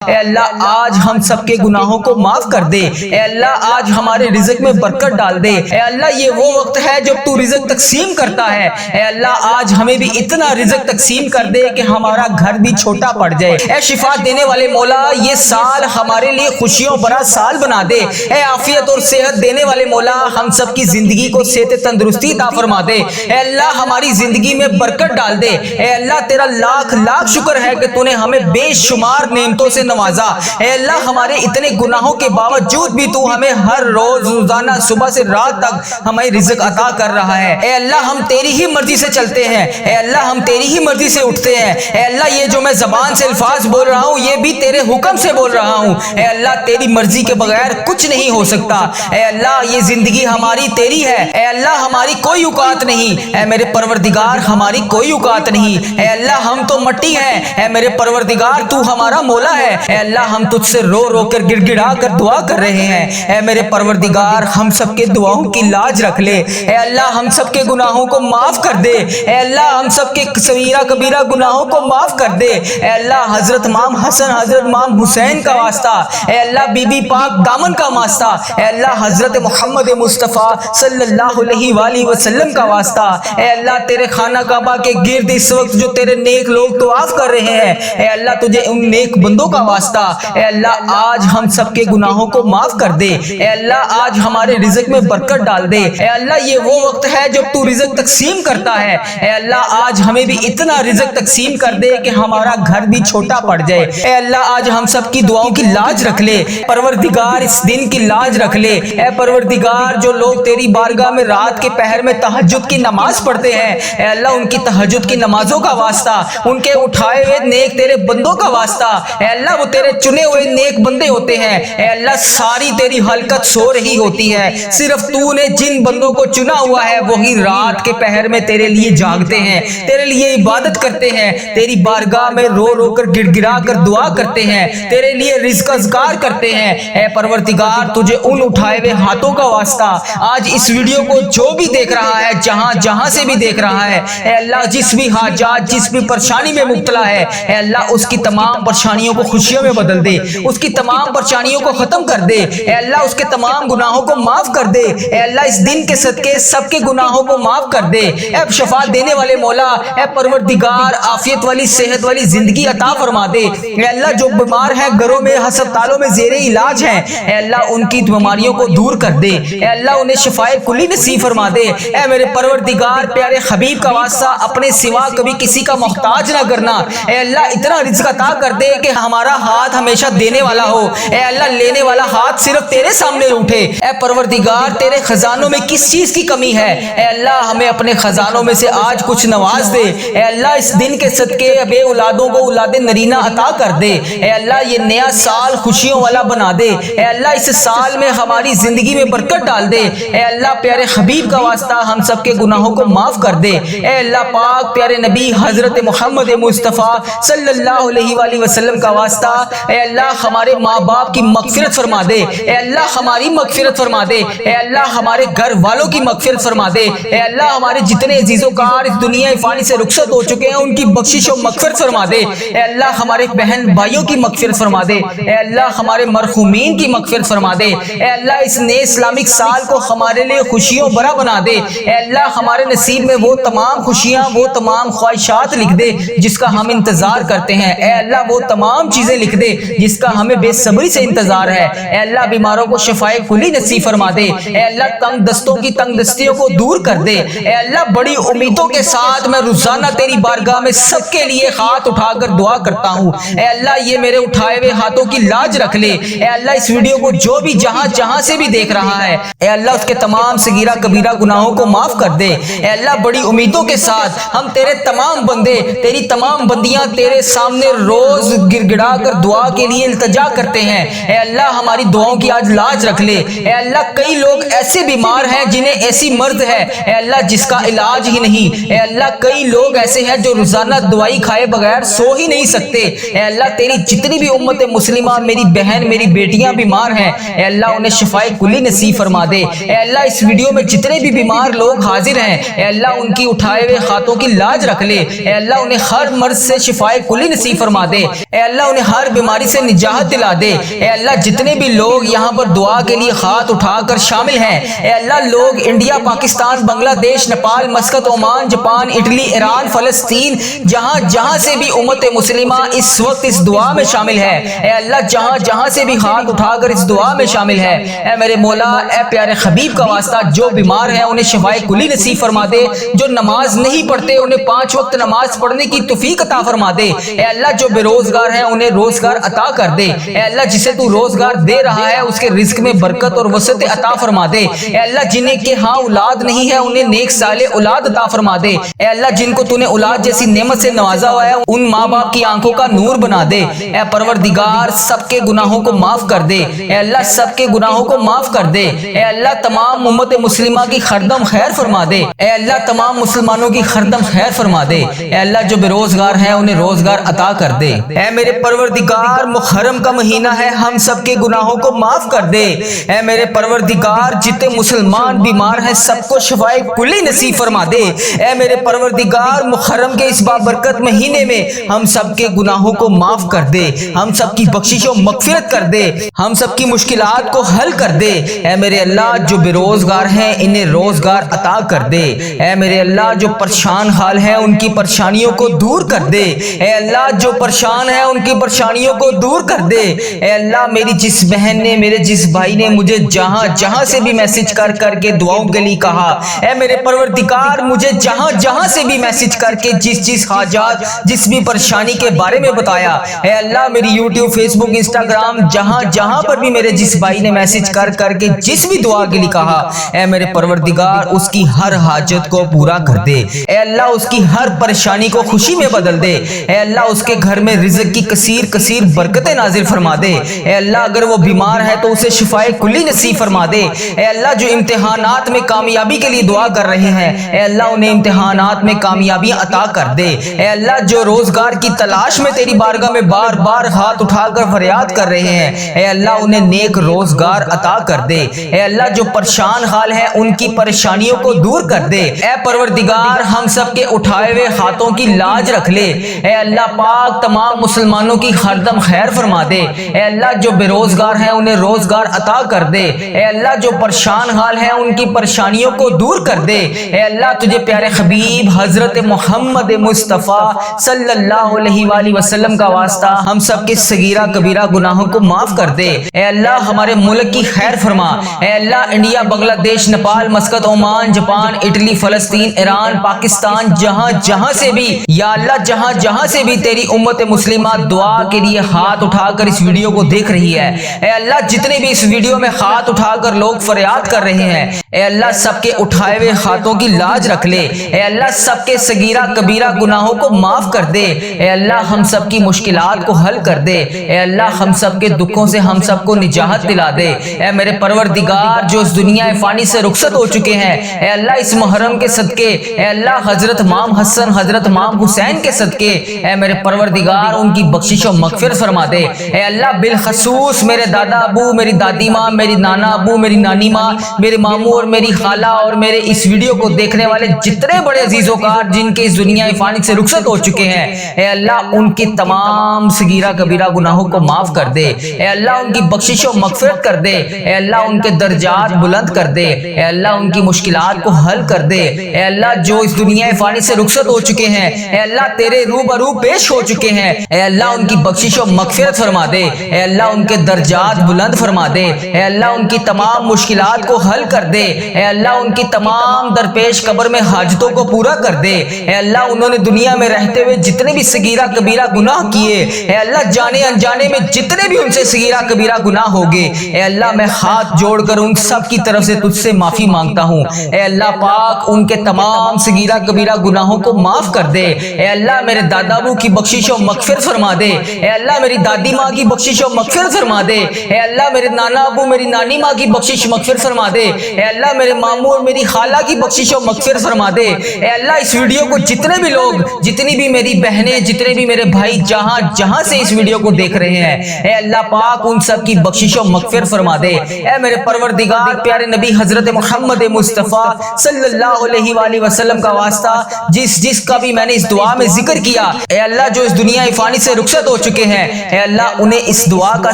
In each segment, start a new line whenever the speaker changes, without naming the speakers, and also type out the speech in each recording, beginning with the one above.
اے اللہ آج ہم سب کے گناہوں کو معاف کر دے، اے اللہ آج ہمارے رزق میں برکت ڈال دے، اے اللہ یہ وہ وقت ہے جب تو رزق تقسیم کرتا ہے، اے اللہ آج ہمیں بھی اتنا رزق تقسیم کر دے کہ ہمارا گھر بھی چھوٹا پڑ جائے، اے شفا دینے والے مولا یہ سال ہمارے لیے خوشیوں بھرا سال بنا دے، اے عافیت اور صحت دینے والے مولا ہم سب کی زندگی کو صحت تندرستی عطا فرما دے، اے اللہ ہماری زندگی میں برکت ڈال دے، اے اللہ تیرا لاکھ لاکھ شکر ہے کہ تو نے ہمیں بے شمار نعمتوں سے نوازا، اے اللہ ہمارے اتنے گناہوں کے باوجود بھی تو ہمیں ہر روز روزانہ صبح سے رات تک ہمیں رزق عطا کر رہا ہے، اے اللہ ہم تیری ہی مرضی سے چلتے ہیں، اے اللہ ہم تیری ہی مرضی سے اٹھتے ہیں، اے اللہ یہ جو میں زبان سے الفاظ بول رہا ہوں یہ بھی تیرے حکم سے بول رہا ہوں، اے اللہ تیری مرضی کے بغیر کچھ نہیں ہو سکتا، اے اللہ یہ زندگی ہماری تیری ہے، اے اللہ ہماری کوئی اوقات نہیں، اے میرے پروردگار ہماری کوئی اوقات نہیں، اے اللہ ہم تو مٹی ہیں، اے میرے پروردگار تو ہمارا مولا ہے، اے اللہ ہم تجھ سے رو رو کر گڑ گڑا کر دعا کر رہے ہیں، اے میرے پروردگار ہم سب کے دعاؤں کی لاج رکھ لے، اے اللہ ہم سب کے گناہوں کو معاف کر دے، اے اللہ ہم سب کے صغیرہ کبیرہ گناہوں کو معاف کر دے، اے اللہ حضرت امام حسن حضرت امام حسین کا واسطہ، اے اللہ بی بی پاک دامن کا واسطہ، اے اللہ حضرت محمد مصطفیٰ صلی اللہ علیہ وآلہ وسلم کا واسطہ، اے اللہ تیرے خانہ کعبہ کے گرد اس وقت جو تیرے نیک لوگ طواف کر رہے ہیں، اے اللہ تجھے ان نیک بندوں کا واسطہ، اے اللہ آج ہم سب کے گناہوں کو معاف کر دے، اے اللہ آج ہمارے رزق میں برکت ڈال دے، اے اللہ یہ وہ وقت ہے جب تو رزق تقسیم کرتا ہے، اے اللہ آج ہمیں بھی اتنا رزق تقسیم کر دے کہ ہمارا گھر بھی چھوٹا پڑ جائے، اے اللہ آج ہم سب کی دعاؤں کی لاج رکھ لے، پروردگار اس دن کی لاج رکھ لے، اے پروردگار جو لوگ تیری بارگاہ میں رات کے پہر میں تہجد کی نماز پڑھتے ہیں، اے اللہ ان کی تہجد کی نمازوں کا واسطہ، ان کے اٹھائے ہوئے نیک تیرے بندوں کا واسطہ، اے اللہ وہ تیرے چنے ہوئے نیک بندے ہوتے ہیں، اے اللہ ساری تیری حلقت سو رہی ہوتی ہے، صرف تو نے جن بندوں کو چنا ہوا ہے وہی رات کے پہر میں تیرے لیے جاگتے ہیں، تیرے لیے عبادت کرتے ہیں، تیری بارگاہ میں رو رو کر گڑ گڑا کر دعا کرتے ہیں، تیرے لیے رزق اذکار کرتے ہیں، اے پروردگار تجھے ان اٹھائے ہوئے ہاتھوں کا واسطہ، آج اس ویڈیو کو جو بھی دیکھ رہا ہے جہاں جہاں سے بھی دیکھ رہا ہے، اے اللہ جس بھی حاجات جس بھی پریشانی میں مبتلا ہے، اے اللہ اس کی تمام پریشانیوں کو خوشیوں میں بدل دے، اس کی تمام پریشانیوں کو ختم کر دے، اے اللہ اس کے تمام گناہوں کو معاف کر دے، اے اللہ اس دن کے صدقے سب کے گناہوں کو معاف کر دے، اے شفاعت دینے والے مولا، اے پروردگار عافیت والی صحت والی زندگی عطا فرما دے، اے اللہ جو بیمار ہیں گھروں میں ہسپتالوں میں زیر علاج ہیں، اے اللہ ان کی بیماریوں کو دور کر دے، اے اللہ انہیں شفائے کلی نصیب فرما دے، اے میرے پروردگار پیارے حبیب کا واسطہ اپنے سوا کبھی کسی کا محتاج نہ کرنا، اے اللہ اتنا رزق عطا کر دے کہ ہمارا ہاتھ ہمیشہ دینے والا ہو، اے اللہ لینے والا ہاتھ صرف تیرے سامنے اٹھے، اے پروردگار تیرے خزانوں میں کس چیز کی کمی ہے، اے اللہ ہمیں اپنے خزانوں میں سے آج کچھ نواز دے، اے اللہ اس دن کے صدقے بے اولادوں کو اولاد نرینہ عطا کر دے، اے اللہ یہ نیا سال خوشیوں والا بنا دے، اے اللہ اس سال میں ہماری زندگی میں برکت ڈال دے، اے اللہ پیارے حبیب کا واسطہ ہم سب کے گناہوں کو معاف کر دے، اے اللہ پاک پیارے نبی حضرت محمد مصطفیٰ صلی اللہ علیہ وآلہ وسلم کا واسطہ، اے اللہ ہمارے ماں باپ کی مغفرت فرما دے، اے اللہ ہماری مغفرت فرما دے، اے اللہ ہمارے گھر والوں کی مغفرت فرما دے، اے اللہ ہمارے جتنے عزیز و کار اس دنیا فانی سے رخصت ہو چکے ہیں ان کی بخشش و مغفرت فرما دے، اے اللہ ہمارے بہن بھائیوں کی مغفرت فرما دے، اے اللہ ہمارے مرحومین کی مغفرت فرما دے، اے اللہ اس نئے اسلامک سال کو ہمارے لیے خوشیوں بھرا بنا دے، اے اللہ ہمارے نصیب میں وہ تمام خوشیاں وہ تمام خواہشات لکھ دے جس کا ہم انتظار کرتے ہیں، اے اللہ وہ تمام چیزیں لکھ دے جس کا ہمیں بے صبری سے انتظار ہے، اے اللہ بیماروں کو شفائے کلی نصیب فرما دے، اے اللہ تنگ دستوں کی تنگ دستیوں کو دور کر دے، اے اللہ بڑی امیدوں کے ساتھ میں روزانہ تیری بارگاہ میں سب کے لیے ہاتھ اٹھا کر دعا کرتا ہوں، اے اللہ یہ میرے اٹھائے ہوئے ہاتھوں کی لاج رکھ لے، اے اللہ اس ویڈیو کو جو بھی جہاں جہاں سے بھی دیکھ رہا ہے، اے اللہ اس کے تمام صغیرہ کبیرہ گناہوں کو معاف کر دے، اے اللہ بڑی امیدوں کے ساتھ ہم تیرے تمام بندے تیری تمام بندیاں تیرے سامنے روز گر گڑا کر دعا کے لیے التجا کرتے ہیں، اے اللہ ہماری دعاؤں کی آج لاج رکھ لے، اے اللہ کئی لوگ ایسے بیمار ہیں جنہیں ایسی مرض ہے اے اللہ جس کا علاج ہی نہیں، اے اللہ کئی لوگ ایسے ہیں جو روزانہ دوائی کھائے بغیر سو ہی نہیں سکتے، اے اللہ تیری جتنی بھی امت مسلمہ میری بہن میری بیٹیاں بیمار ہیں اے اللہ انہیں شفائے کلی نصیب فرما دے، اے اللہ اس ویڈیو میں جتنے بھی بیمار لوگ حاضر ہیں اے اللہ ان کی اٹھائے ہوئے ہاتھوں کی لاج رکھ لے، اے اللہ انہیں ہر مرض سے شفائے کلی نصیب فرما دے، اے اللہ انہیں ہر بیماری سے نجات دلا دے۔ اے اللہ جتنے بھی لوگ یہاں پر دعا کے لیے ہاتھ اٹھا کر شامل ہیں، اے اللہ لوگ انڈیا، پاکستان، بنگلہ دیش، Nepal, Muscat, Oman, Japan, Italy, Iran, فلسطین، جہاں سے بھی امت مسلمہ اس وقت اس دعا میں شامل ہے، اے اللہ جہاں سے بھی ہاتھ اٹھا کر اس دعا میں شامل ہے، اے میرے مولا، اے پیارے حبیب کا واسطہ، جو بیمار ہیں انہیں شفائے کلی نصیب فرما دے، جو نماز نہیں پڑھتے انہیں 5 وقت نماز پڑھنے کی توفیق عطا فرما دے، اے اللہ جو بے روزگار ہیں انہیں روزگار عطا کر دے، اے اللہ جسے تو روزگار دے رہا ہے اس کے رزق میں برکت اور وسعت عطا فرما دے، اے اللہ جنہیں کے ہاں اولاد نہیں ہے انہیں نیک صالح اولاد عطا فرما دے، اے اللہ جن کو تو نے اولاد جیسی نعمت سے نوازا ہوا ہے ان ماں باپ کی آنکھوں کا نور بنا دے، اے پروردگار سب کے گناہوں کو معاف کر دے، اے اللہ سب کے گناہوں کو معاف کر دے، اے اللہ تمام امت مسلمہ کی خردم خیر فرما دے، اے اللہ تمام مسلمانوں کی خردم خیر فرما دے، اے اللہ جو بے روزگار ہیں انہیں روزگار عطا کر دے، اے میرے پروردگار محرم کا مہینہ ہے ہم سب کے گناہوں کو معاف کر دے، اے میرے پروردگار جتنے مسلمان بیمار ہیں سب کو شفائے کلی نصیب فرما دے، اے میرے پروردگار محرم کے اس بابرکت مہینے میں ہم سب کے گناہوں کو معاف کر دے، ہم سب کی بخشش و مغفرت کر دے، ہم سب کی مشکلات کو حل کر دے، اے میرے اللہ جو بے روزگار ہیں انہیں روزگار عطا کر دے، اے میرے اللہ جو پریشان حال ہیں ان کی پریشانیوں کو دور کر دے، اے اللہ جو پریشان ہیں ان کی پریشانیوں کو دور کر دے، اے اللہ میری جس بہن نے میرے جس بھائی نے مجھے جہاں سے بھی میسج کر کے دعاؤں کے لیے کہا، اے میرے پروردگار مجھے جہاں سے بھی میسج کر کے جس حاجات جس بھی پریشانی کے بارے میں بتایا، اے اللہ میری یوٹیوب، فیس بک، انسٹاگرام جہاں پر بھی میرے جس بھائی نے میسج کر کے جس بھی دعا کے لیے کہا، اے میرے پروردگار اس کی ہر حاجت کو پورا کر دے، اے اللہ اس کی ہر پریشانی کو خوشی میں بدل دے، اے اللہ اس کے گھر میں رزق کی کثیر برکتیں نازل فرما دے، اے اللہ اگر وہ بیمار ہے تو اسے شفائے کلی نصیب فرما دے، اے اللہ جو امتحانات میں کامیابی کے لیے دعا کر رہے ہیں، اے اللہ انہیں امتحانات میں کامیابیاں عطا کر دے، اے اللہ جو روزگار کی تلاش میں تیری بارگاہ میں بار ہاتھ اٹھا کر فریاد کر رہے ہیں، اے اللہ انہیں نیک روزگار عطا کر دے، اے اللہ جو پریشان حال ہیں ان کی پریشانیوں کو دور کر دے، اے پروردگار ہم سب کے اٹھائے ہوئے ہاتھوں کی لاج رکھ لے، اے اللہ پاک تمام مسلمانوں کی ہردم خیر فرما دے، اے اللہ جو بے روزگار ہیں انہیں روزگار عطا کر دے، اے اللہ جو پریشان حال ہیں ان کی پریشانیوں کو دور کر دے، اے اللہ تجھے پیارے حبیب حضرت محمد مصطفیٰ صلی اللہ علیہ وآلہ وسلم کا واسطہ ہم سب کے صغیرہ کبیرہ گناہوں کو معاف کر دے، اے اللہ ہمارے ملک کی خیر فرما، اے اللہ انڈیا، بنگلہ دیش، Nepal, Muscat, Oman, Japan, Italy, فلسطین، ایران، پاکستان، جہاں سے بھی یا اللہ جہاں سے بھی تیری امت مسلمہ دعا کے لیے ہاتھ اٹھا کر اس ویڈیو کو دیکھ رہی ہے، اے اللہ جتنے بھی اس ویڈیو میں ہاتھ اٹھا کر لوگ فریاد کر رہے ہیں، اے اللہ سب کے اٹھائے ہوئے ہاتھوں کی لاج رکھ لے، اے اللہ سب کے صغیرہ کبیرہ گناہوں کو معاف کر دے، اے اللہ ہم سب کی مشکلات کو حل کر دے، اے اللہ ہم سب کے دکھوں سے ہم سب کو نجات دلا دے، اے میرے پروردگار جو اس دنیا فانی سے رخصت ہو چکے ہیں، اے اللہ اس محرم کے صدقے، اے اللہ حضرت امام حسن، حضرت امام حسین کے صدقے، اے میرے پروردگار ان کی بخشش و مغفرت فرما دے، اے اللہ بالخصوص میرے دادا ابو، میری دادی ماں، میری نانا ابو، میری نانی ماں، میرے ماموں اور میری خالہ اور میرے اس ویڈیو کو دیکھنے والے جتنے بڑے عزیز و کار جن کے اس دنیا فانی سے رخصت ہو چکے ہیں، اے اللہ ان کی تمام صغیرہ کبیرہ گناہوں کو معاف کر دے، اے اللہ ان کی بخشش و مغفرت کر دے، اے اللہ ان کے درجات بلند کر دے، اے اللہ ان کی مشکلات کو حل کر دے، اے اللہ جو اس دنیا فانی سے رخصت ہو چکے ہیں، اے اللہ تیرے روبرو پیش ہو چکے ہیں، اے اللہ ان کی بخشش و مغفرت فرما دے، اے اللہ ان کے درجات بلند فرما دے، اے اللہ ان کی تمام مشکلات کو حل کر دے، اے اللہ ان کی تمام درپیش قبر میں حاجتوں کو پورا کر دے، اے اللہ انہوں نے دنیا میں رہتے ہوئے جتنے بھی صغیرہ کبیرہ گناہ کیے، اے اللہ جانے انجانے میں جتنے بھی ان سے صغیرہ کبیرہ گناہ ہوگے، اے اللہ میں ہاتھ جوڑ کر ان سب کی طرف سے تجھ سے معافی مانگتا ہوں، اے اللہ پاک ان کے تمام صغیرہ کبیرہ گناہوں کو معاف کر دے، اے اللہ میرے دادا ابو کی بخشش و مغفرت فرما دے، اے اللہ میری دادی ماں کی بخشش و مغفرت فرما دے، اے اللہ میرے نانا ابو میری نانی ماں کی بخشش مغفرت فرما دے، اے اللہ میرے ماموں اور میری خالہ کی بخشش و مغفرت فرما دے، اے اللہ اس ویڈیو کو جتنے بھی لوگ، جتنی بھی میری بہنیں، جتنے بھی میرے بھائی جہاں سے اس ویڈیو کو دیکھ رہے ہیں، اے اللہ پاک ان سب کی بخشش و مغفرت فرما دے، اے میرے پروردگار پیارے نبی حضرت محمد مصطفیٰ صلی اللہ علیہ وآلہ وسلم کا واسطہ جس کا بھی میں نے اس دعا میں ذکر کیا، اے اللہ جو اس دنیا فانی سے رخصت ہو چکے ہیں، اے اللہ انہیں اس دعا کا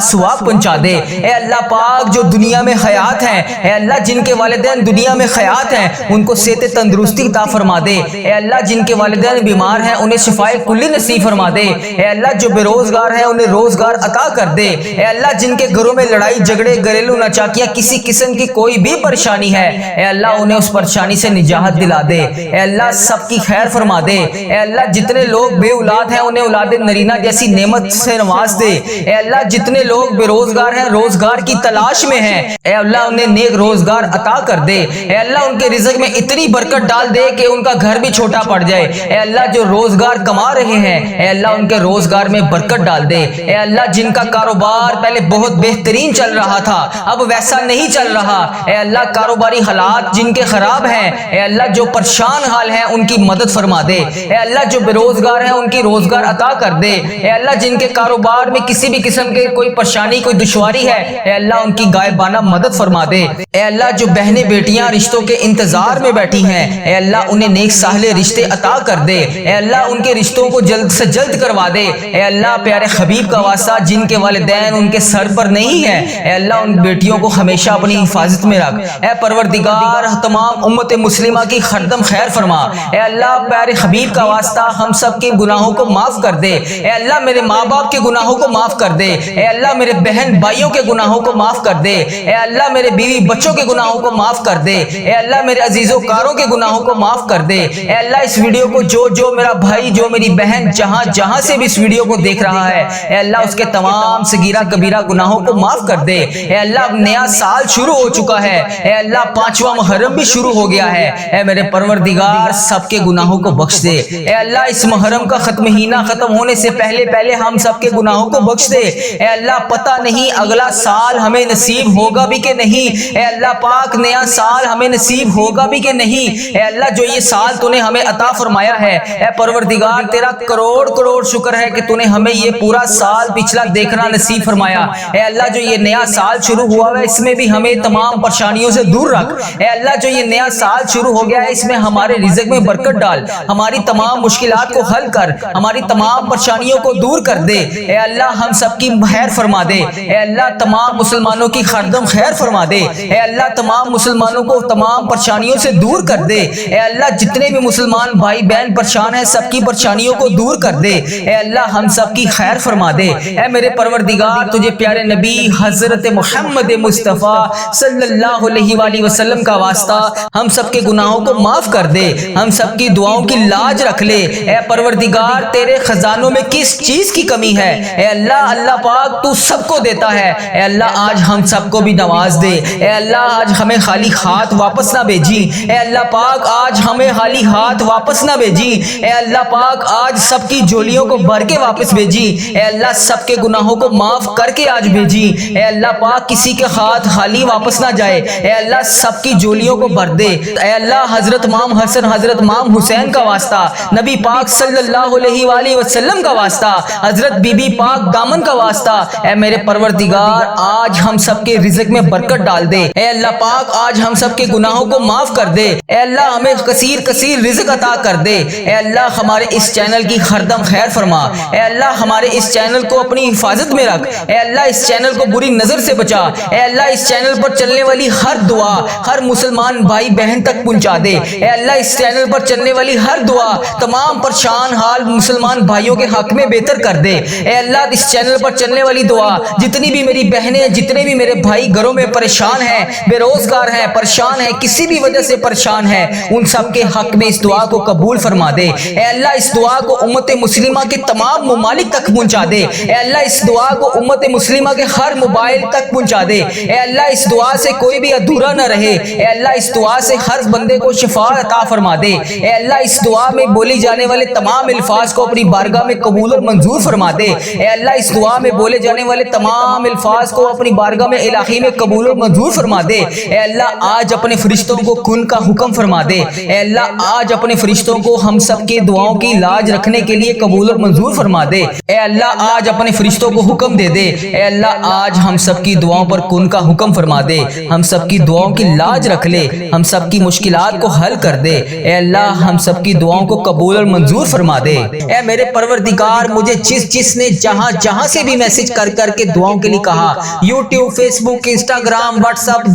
ثواب پہنچا دے۔ اے اللہ پاک جو دنیا میں حیات ہیں، اے اللہ جن کے والدین دنیا میں حیات ہیں ان کو صحت تندرستی عطا فرما دے۔ اے اللہ جن کے والدین بیمار ہیں انہیں شفائے کلی نصیب فرما دے۔ اے اللہ جو بے روزگار ہیں انہیں روزگار عطا کر دے۔ اے اللہ جن کے گھروں میں لڑائی جھگڑے گھریلو ناچاکیاں کسی قسم کی کوئی بھی پریشانی ہے، اے اللہ انہیں اس پریشانی سے نجات دلا دے۔ اے اللہ سب کی خیر فرما دے۔ اے اللہ جتنے لوگ بے اولاد ہیں انہیں اولاد نرینہ جیسی نعمت سے نواز دے۔ اے اللہ جتنے لوگ بے روزگار ہیں روزگار کی تلاش میں ہیں، اے اللہ انہیں نیک روزگار عطا کر دے۔ اے اللہ ان کے رزق میں اتنی برکت ڈال دے کہ ان کا گھر بھی چھوٹا پڑ جائے۔ اے اللہ جو روزگار کما رہے ہیں اے اللہ ان کے روزگار میں برکت ڈال دے۔ اے اللہ جن کا کاروبار پہلے بہت بہترین چل رہا تھا اب ویسا نہیں چل رہا، اے اللہ کاروباری حالات جن کے خراب ہیں، اے اللہ جو پریشان حال ہیں ان کی مدد فرما دے۔ اے اللہ جو بے روزگار ہیں ان کی روزگار عطا کر دے۔ اے اللہ جن کے کاروبار میں کسی بھی قسم کے کوئی پریشانی کوئی دشواری ہے اے اللہ ان کی غائبانہ مدد فرما دے۔ اے اللہ جو بہنیں بیٹیاں رشتوں کے انتظار میں بیٹھی ہیں اے اللہ انہیں نیک صالح رشتے عطا کر دے۔ اے اللہ ان کے رشتوں کو جلد سے جلد کروا دے۔ اے اللہ پیارے حبیب کا واسطہ جن کے والدین ان کے سر پر نہیں ہے اے اللہ ان بیٹیوں کو ہمیشہ اپنی حفاظت میں رکھ۔ اے پروردگار تمام امت مسلمہ کی خردم خیر فرما۔ اے اللہ پیارے حبیب کا واسطہ ہم سب کے گناہوں کو معاف کر دے۔ اے اللہ میرے ماں باپ کے گناہوں کو معاف کر دے۔ اے اللہ میرے بہن بھائیوں کے گناہوں کو معاف کر دے۔ اے اللہ میرے بیوی بچوں کے گناہوں کو معاف کر دے۔ اے اللہ میرے عزیزوں کاروں کے گناہوں کو معاف کر دے۔ اے اللہ اس ویڈیو کو جو میرا بھائی جو میری بہن جہاں سے بھی اس ویڈیو کو دیکھ رہا ہے اے اللہ اس کے تمام صغیرہ کبیرہ گناہوں کو معاف کر دے۔ اے اللہ نیا سال شروع ہو چکا ہے، اے اللہ 5واں محرم بھی شروع ہو گیا ہے، اے میرے پروردگار سب کے گناہوں کو بخش دے۔ اے اللہ اس محرم کا مہینہ ختم ہونے سے پہلے ہم سب کے گناہوں کو بخش دے۔ اے اللہ پتہ نہیں اگلا سال ہمیں نصیب ہوگا بھی کہ نہیں، اے اللہ پاک نیا سال ہمیں نصیب ہوگا بھی کہ نہیں، اے اللہ جو یہ سال تو نے ہمیں عطا فرمایا ہے اے پروردگار تیرا کروڑ شکر ہے کہ تو نے ہمیں یہ پورا سال پچھلا دیکھنا نصیب فرمایا۔ اے اللہ جو یہ نیا سال شروع ہوا ہے اس میں بھی ہمیں تمام پریشانیوں سے دور رکھ۔ اے اللہ جو یہ نیا سال شروع ہو گیا ہے اس میں ہمارے رزق میں برکت ڈال، ہماری تمام مشکلات کو حل کر، ہماری تمام پریشانیوں کو دور کر دے۔ اے اللہ ہم سب کی خیر فرما دے۔ اے اللہ تمام مسلمانوں کی خردم خیر فرما دے۔ اے اللہ تمام مسلمانوں کو تمام پریشانیوں سے دور کر دے۔ اے اللہ جتنے بھی مسلمان بھائی بہن پریشان ہیں سب کی پریشانیوں کو دور کر دے۔ اے اللہ ہم سب کی خیر فرما دے۔ اے میرے پروردگار تجھے پیارے نبی حضرت محمد مصطفیٰ صلی اللہ علیہ وآلہ وسلم کا واسطہ ہم سب کے گناہوں کو معاف کر دے، ہم سب کی دعاؤں کی لاج رکھ لے۔ اے پروردگار تیرے خزانوں میں کس چیز کی کمی ہے اے اللہ پاک تو سب کو دیتا ہے۔ اے اللہ آج ہم سب کو بھی نواز دے۔ اے اللہ آج ہمیں خالی ہاتھ واپس نہ بھیجی، اے اللہ پاک آج ہمیں خالی ہاتھ واپس نہ بھیجی، اے اللہ پاک آج سب کی جھولیوں کو بھر کے واپس بھیجی، اے اللہ سب کے گناہوں کو معاف کر کے آج بھیجی۔ اے اللہ پاک کسی کے ہاتھ خالی واپس نہ جائے، اے اللہ سب کی جھولیوں کو بھر دے۔ اے اللہ حضرت امام حسن حضرت امام حسین کا واسطہ، نبی پاک صلی اللہ علیہ وآلہ وسلم کا واسطہ، حضرت بی بی پاک دامن کا واسطہ، اے میرے پروردگار آج ہم سب کے رزق میں برکت ڈال دے۔ اے اللہ پاک آج ہم سب کے گناہوں کو معاف کر دے۔ اے اللہ ہمیں کثیر رزق عطا کر دے۔ اے اللہ ہمارے اس چینل کی خردم خیر فرما۔ اے اللہ ہمارے اس چینل کو اپنی حفاظت میں رکھ۔ اے اللہ اس چینل کو بری نظر سے بچا۔ اے اللہ اس چینل پر چلنے والی ہر دعا ہر مسلمان بھائی بہن تک پہنچا دے۔ اے اللہ اس چینل پر چلنے والی ہر دعا تمام پریشان حال مسلمان بھائیوں کے حق میں بہتر کر دے۔ اے اللہ اس چینل پر چلنے والی دعا جتنی بھی میری بہنیں جتنے بھی میرے بھائی گھروں میں پریشان ہیں بے روزگار ہیں پریشان ہیں کسی بھی وجہ سے پریشان ہیں ان سب کے حق میں اس دعا کو قبول فرما دے۔ اے اللہ اس دعا کو امت مسلمہ کے تمام ممالک تک پہنچا دے۔ اے اللہ اس دعا کو امت مسلمہ کے ہر موبائل تک پہنچا دے۔ اے اللہ اس دعا سے کوئی بھی ادھورا نہ رہے۔ اے اللہ اس دعا سے ہر بندے کو شفا عطا فرما دے۔ اے اللہ اس دعا میں بولی جانے والے تمام الفاظ کو اپنی بارگاہ میں قبول اور منظور فرما دے۔ اے اللہ اس دعا میں بولے جانے والے تمام الفاظ کو اپنی بارگاہ میں الہی میں قبول اور منظور فرما دے۔ اے اللہ آج اپنے فرشتوں کو کن کا حکم فرما دے۔ اے اللہ آج اپنے فرشتوں کو ہم سب کے دعاؤں کی لاج رکھنے کے لیے قبول اور منظور فرما دے۔ اے اللہ آج اپنے فرشتوں کو حکم دے دے۔ اے اللہ آج ہم سب کی دعاؤں پر کن کا حکم فرما دے، ہم سب کی دعاؤں کی لاج رکھ لے، ہم سب کی مشکلات کو حل کر دے۔ اے اللہ ہم سب کی دعاؤں کو قبول اور منظور فرما دے۔ اے میرے پروردگار مجھے جس نے جہاں جہاں سے بھی میسج کر کے دعاؤں کے لیے کہا، یوٹیوب، فیس بک، انسٹاگرام، واٹس ایپ،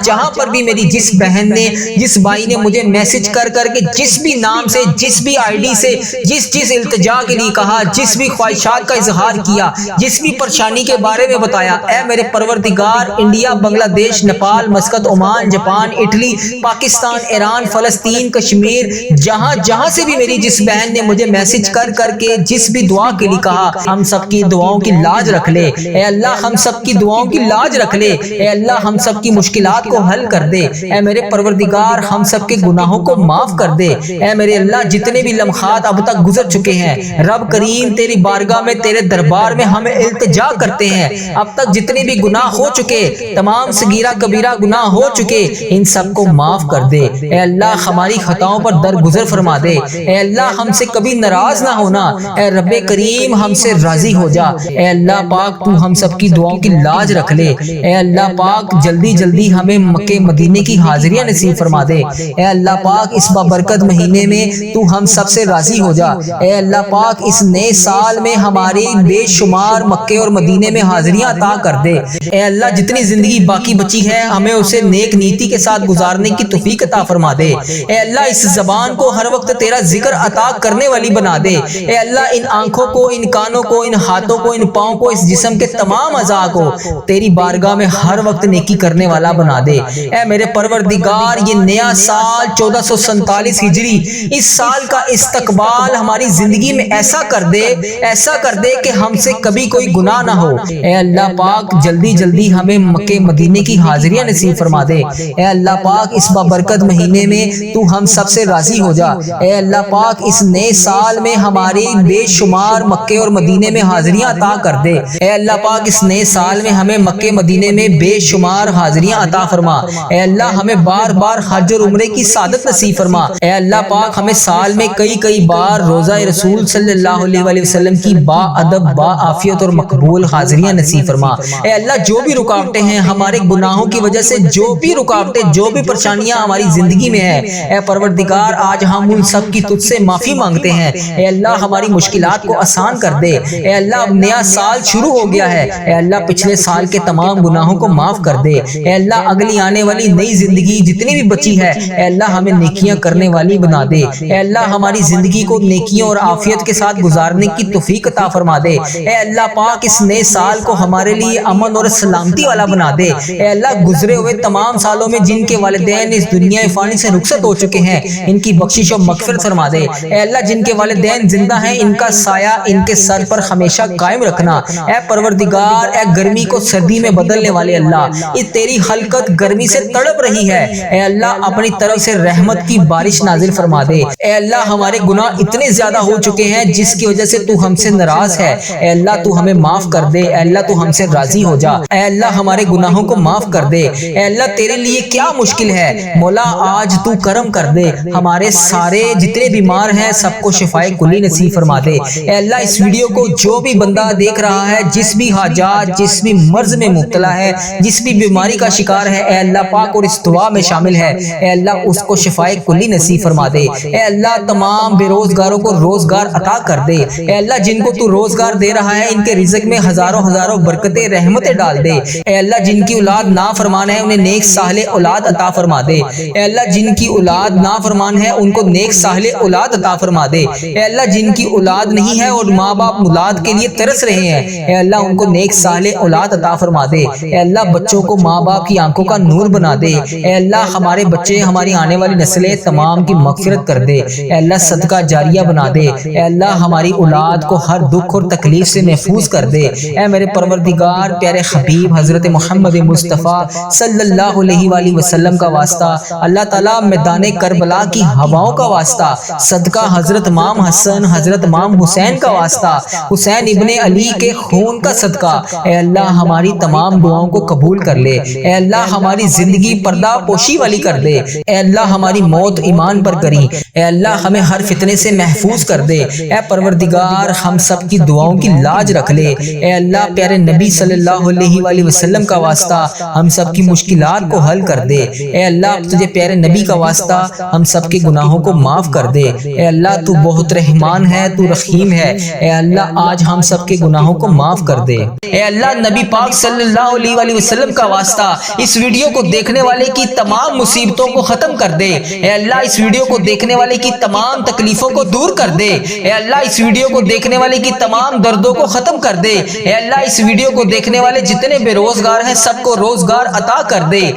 جہاں پر بھی میری جس بہن نے، جس بھائی نے مجھے میسج کر کے جس بھی نام سے، جس بھی آئی ڈی سے، جس التجا کے لیے کہا، جس بھی خواہشات کا اظہار کیا، جس بھی پریشانی کے بارے میں بتایا، اے میرے پروردگار، انڈیا، بنگلہ دیش، Nepal, Muscat, Oman, Japan, Italy, Pakistan, Iran, فلسطین، کشمیر، جہاں سے بھی میری جس بہن نے مجھے میسج کر کے جس بھی دعا کے لیے کہا، ہم سب کی دعاؤں کی لاج رکھ لے اے اللہ، ہم سب کی دعاؤں کی لاج رکھ لے اے اللہ، ہم سب کی مشکلات کو حل کر دے اے میرے پروردگار، ہم سب کے گناہوں کو معاف کر دے اے میرے اللہ، جتنے بھی لمحات اب تک گزر چکے ہیں، رب کریم تیری بارگاہ میں، تیرے دربار میں ہم التجا کرتے ہیں، اب تک جتنے بھی گناہ ہو چکے، تمام صغیرہ کبیرہ گناہ ہو چکے، ان سب کو معاف کر دے اے اللہ، ہماری خطاؤں پر درگزر فرما دے اے اللہ، ہم سے کبھی ناراض نہ ہونا اے رب کریم، ہم سے راضی ہو جا اے اللہ پاک، تو ہم سب کی دعاؤں کی لاج رکھ لے اے اللہ پاک، جلدی ہمیں مکے مدینے کی حاضریاں نصیب فرما دے اے اللہ پاک، اس بابرکت مہینے میں تو ہم سب سے راضی ہو جا اے اللہ پاک، اس نئے سال میں ہماری بے شمار مکے اور مدینے میں حاضریاں عطا کر دے اے اللہ، جتنی زندگی باقی بچی ہے ہمیں اسے نیک نیتی کے ساتھ گزارنے کی توفیق عطا فرما دے اے اللہ، اس زبان کو ہر وقت تیرا ذکر عطا کرنے والی بنا دے اے اللہ، ان آنکھوں کو، ان کانوں کو، ان ہاتھوں کو، ان پاؤں کو، اس جسم کے تمام اعضاء کو تیری بارگاہ میں ہر وقت نیکی کرنے والا بنا دے اے میرے پروردگار، یہ نیا سال 1447 ہجری، اس سال کا استقبال ہماری زندگی میں ایسا کر دے کہ ہم سے کبھی کوئی گناہ نہ ہو اے اللہ پاک، جلدی ہمیں مکے مدینے کی حاضریاں نصیب فرما دے اے اللہ پاک، اس بابرکت مہینے میں تو ہم سب سے راضی ہو جا اے اللہ پاک، اس نئے سال میں ہماری بے شمار مکے اور مدینے میں حاضریاں عطا کر دے اے اللہ پاک، اس نئے سال میں ہمیں مکے مدینے میں بے شمار حاضریاں عطا فرما اے اللہ، ہمیں بار بار حج اور عمرے کی سعادت نصیب فرما اے اللہ پاک، ہمیں سال میں کئی بار روزہ رسول صلی اللہ علیہ وآلہ وسلم کی با ادب، با عافیت اور مقبول حاضریاں نصیب فرما اے اللہ، جو بھی رکاوٹیں ہیں ہمارے گناہوں کی وجہ سے، جو بھی رکاوٹیں، جو بھی پریشانیاں ہماری زندگی میں ہیں اے پروردگار، آج ہم ان سب کی تجھ سے معافی مانگتے ہیں اے اللہ، ہماری مشکلات کو آسان کر دے اے اللہ، نیا سال شروع ہو گیا ہے اے اللہ، پچھلے سال کے تمام گناہوں کو معاف کر دے اے اللہ، اگلی آنے والی نئی زندگی جتنی بھی بچی ہے اے اللہ، ہمیں نیکیاں کرنے والی بنا دے اے اللہ، ہماری زندگی کو نیکیوں اور عافیت کے ساتھ گزارنے کی توفیق عطا فرما دے اے اللہ پاک، اس نئے سال کو ہمارے لیے امن اور سلامتی والا بنا دے اے اللہ، گزرے ہوئے تمام سالوں میں جن کے والدین اس دنیا فانی سے رخصت ہو چکے ہیں، ان کی بخشش و مغفرت فرما دے اے اللہ، جن کے والدین زندہ ہیں ان کا سایہ ان کے سر پر ہمیشہ قائم رکھنا اے پروردگار، اے گرمی کو سردی میں بدلنے والے اللہ، اس تیری خلقت گرمی سے تڑپ رہی ہے اے اللہ، اپنی طرف سے رحمت کی بارش نازل فرما دے اے اللہ، ہمارے گناہ اتنے زیادہ ہو چکے ہیں جس کی وجہ سے تو ہم سے ناراض ہے اے اللہ، تو ہمیں معاف کر دے اے اللہ، تو ہم سے راضی ہو جا اے اللہ، ہمارے گناہوں کو معاف کر دے اے اللہ، تیرے لیے کیا مشکل ہے مولا، آج تو کرم کر دے، ہمارے سارے جتنے بیمار ہیں سب کو شفائے کلی نصیب فرما دے اے اللہ، اس ویڈیو کو جو بھی بندہ دیکھ رہا ہے، جس بھی حاجات، جس بھی مرض میں مبتلا ہے، جس بھی بیماری کا شکار ہے اے اللہ پاک، اور اس دعا میں شامل ہے اے اللہ، اس کو شفائے کلی نصیب فرما دے اے اللہ، تمام بے روزگاروں کو روزگار عطا کر دے اے اللہ، جن کو تو روزگار دے رہا ہے ان کے رزق میں ہزاروں برکتیں، رحمتیں ڈال دے اے اللہ، جن کی اولاد نافرمان ہے انہیں نیک صالح اولاد عطا فرما دے اے اللہ، جن کی اولاد نافرمان ہے ان کو نیک صالح اولاد عطا فرما دے اے اللہ، جن کی اولاد نہیں ہے اور ماں باپ اولاد کے لیے ترس رہے ہیں اے اللہ، ان کو نیک صالح اولاد عطا فرما دے اے اللہ، بچوں کو ماں باپ کی آنکھوں کا نور بنا دے اے اللہ، ہمارے بچے، ہماری آنے والی نسلیں تمام کی مغفرت کر دے اے اللہ، صدقہ جاریہ بنا دے اے اللہ، ہماری اولاد کو ہر دکھ اور تکلیف سے محفوظ کر دے اے میرے پروردگار، پیارے حبیب حضرت محمد مصطفیٰ صلی اللہ علیہ وآلہ وسلم کا واسطہ، اللہ تعالیٰ میدان کربلا کی ہواؤں کا واسطہ، صدقہ حضرت امام حسن، حضرت امام حسین کا واسطہ، حسین ابن علی کے خون کا صدقہ اے اللہ، ہماری تمام دعاؤں کو قبول کر لے اے اللہ، ہماری زندگی پردہ پوشی والی کر دے اے اللہ، ہماری موت ایمان پر کری اے اللہ، ہمیں ہر فتنے سے محفوظ کر دے اے پروردگار، ہم سب کی دعاؤں کی لاج رکھ لے اے اللہ، پیارے نبی صلی اللہ علیہ وآلہ وسلم کا واسطہ، ہم سب کی مشکلات کو حل کر دے اے اللہ، تجھے پیارے نبی کا واسطہ، ہم سب کے گناہوں کو معاف کر دے اے اللہ، تو بہت رحمان ہے، تو رحیم ہے اے اے اللہ آج ہم سب کے گناہوں کو معاف کر دے۔ اے اللہ نبی پاک صلی اللہ علیہ وآلہ وسلم کا واسطہ اس ویڈیو کو دیکھنے والے کی تمام مصیبتوں کو ختم کر دے۔ اے اللہ اس ویڈیو کو دیکھنے والے کی تمام تکلیفوں کو دور کر دے۔ اے اللہ اس ویڈیو کو دیکھنے والے کی تمام دردوں کو ختم کر دے۔ اے اللہ اس ویڈیو کو دیکھنے والے جتنے بے روزگار ہیں سب کو روزگار عطا کر دے۔